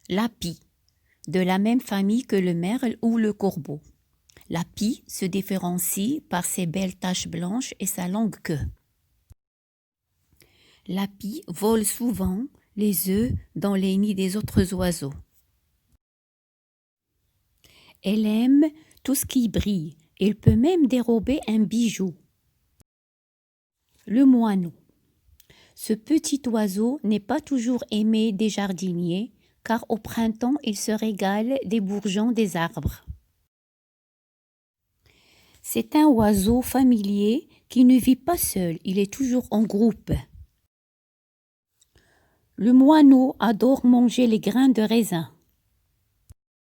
La pie, de la même famille que le merle ou le corbeau. La pie se différencie par ses belles taches blanches et sa longue queue. La pie vole souvent les œufs dans les nids des autres oiseaux. Elle aime tout ce qui brille. Elle peut même dérober un bijou. Le moineau. Ce petit oiseau n'est pas toujours aimé des jardiniers, car au printemps, il se régale des bourgeons des arbres. C'est un oiseau familier qui ne vit pas seul, il est toujours en groupe. Le moineau adore manger les grains de raisin.